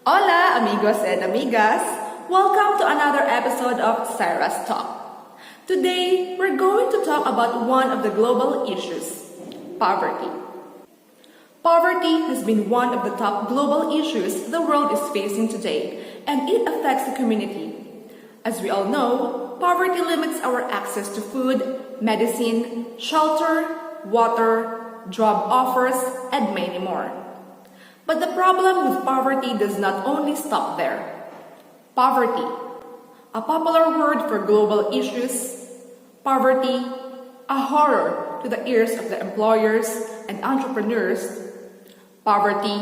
Hola, amigos and amigas! Welcome to another episode of Cyrus Talk. Today, we're going to talk about one of the global issues, poverty. Poverty has been one of the top global issues the world is facing today, and it affects the community. As we all know, poverty limits our access to food, medicine, shelter, water, job offers, and many more. But the problem with poverty does not only stop there. Poverty, a popular word for global issues, poverty, a horror to the ears of the employers and entrepreneurs, poverty,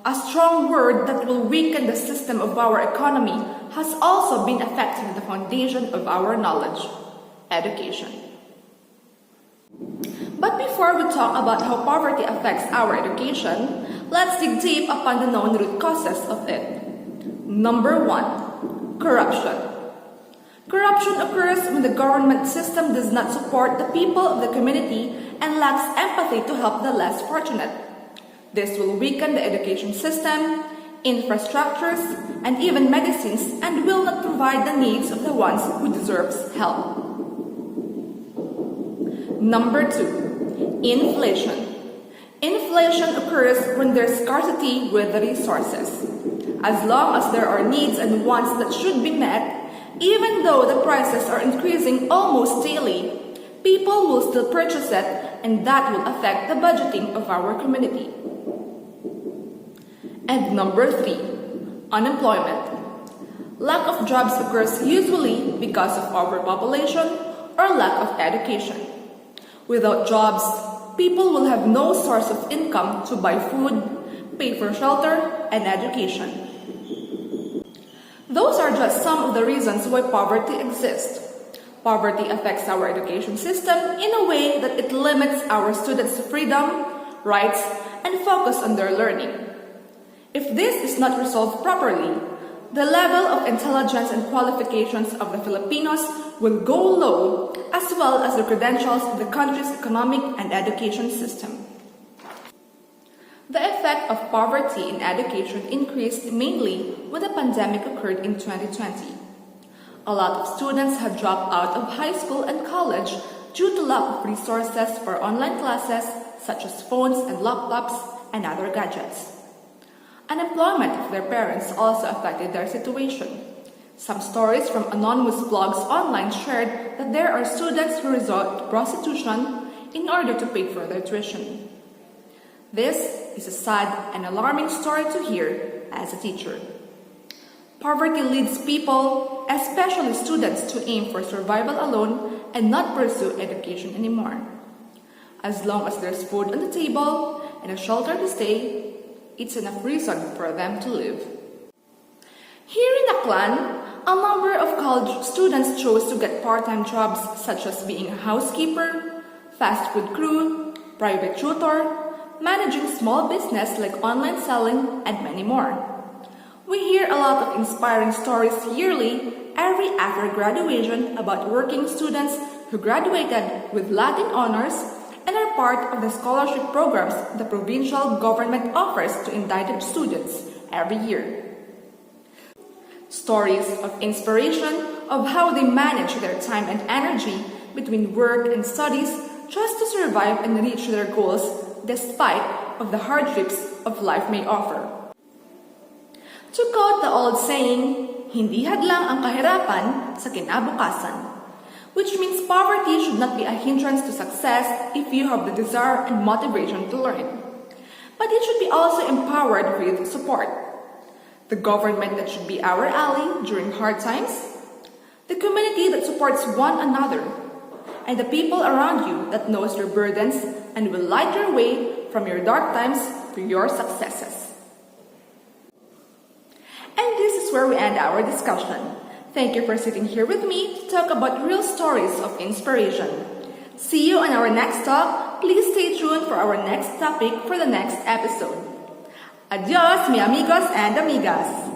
a strong word that will weaken the system of our economy, has also been affecting the foundation of our knowledge, education. But before we talk about how poverty affects our education, let's dig deep upon the known root causes of it. Number 1. Corruption. Corruption occurs when the government system does not support the people of the community and lacks empathy to help the less fortunate. This will weaken the education system, infrastructures, and even medicines, and will not provide the needs of the ones who deserve help. Number 2. Inflation. Inflation occurs when there's scarcity with the resources. As long as there are needs and wants that should be met, even though the prices are increasing almost daily, people will still purchase it, and that will affect the budgeting of our community. And number 3, unemployment. Lack of jobs occurs usually because of overpopulation or lack of education. Without jobs, people will have no source of income to buy food, pay for shelter, and education. Those are just some of the reasons why poverty exists. Poverty affects our education system in a way that it limits our students' freedom, rights, and focus on their learning. If this is not resolved properly, the level of intelligence and qualifications of the Filipinos will go low, as well as the credentials of the country's economic and education system. The effect of poverty in education increased mainly when the pandemic occurred in 2020. A lot of students have dropped out of high school and college due to lack of resources for online classes such as phones and laptops and other gadgets. Unemployment of their parents also affected their situation. Some stories from anonymous blogs online shared that there are students who resort to prostitution in order to pay for their tuition. This is a sad and alarming story to hear as a teacher. Poverty leads people, especially students, to aim for survival alone and not pursue education anymore. As long as there's food on the table and a shelter to stay, it's enough reason for them to live. Here in Aklan, a number of college students chose to get part-time jobs such as being a housekeeper, fast food crew, private tutor, managing small business like online selling, and many more. We hear a lot of inspiring stories yearly every after graduation about working students who graduated with Latin honors and are part of the scholarship programs the provincial government offers to indigent students every year. Stories of inspiration of how they manage their time and energy between work and studies just to survive and reach their goals despite of the hardships of life may offer. To quote the old saying, hindi hadlang ang kahirapan sa kinabukasan, which means poverty should not be a hindrance to success if you have the desire and motivation to learn. But it should be also empowered with support. The government that should be our ally during hard times, the community that supports one another, and the people around you that knows your burdens and will light your way from your dark times to your successes. And this is where we end our discussion. Thank you for sitting here with me to talk about real stories of inspiration. See you on our next talk. Please stay tuned for our next topic for the next episode. Adios, mi amigos and amigas!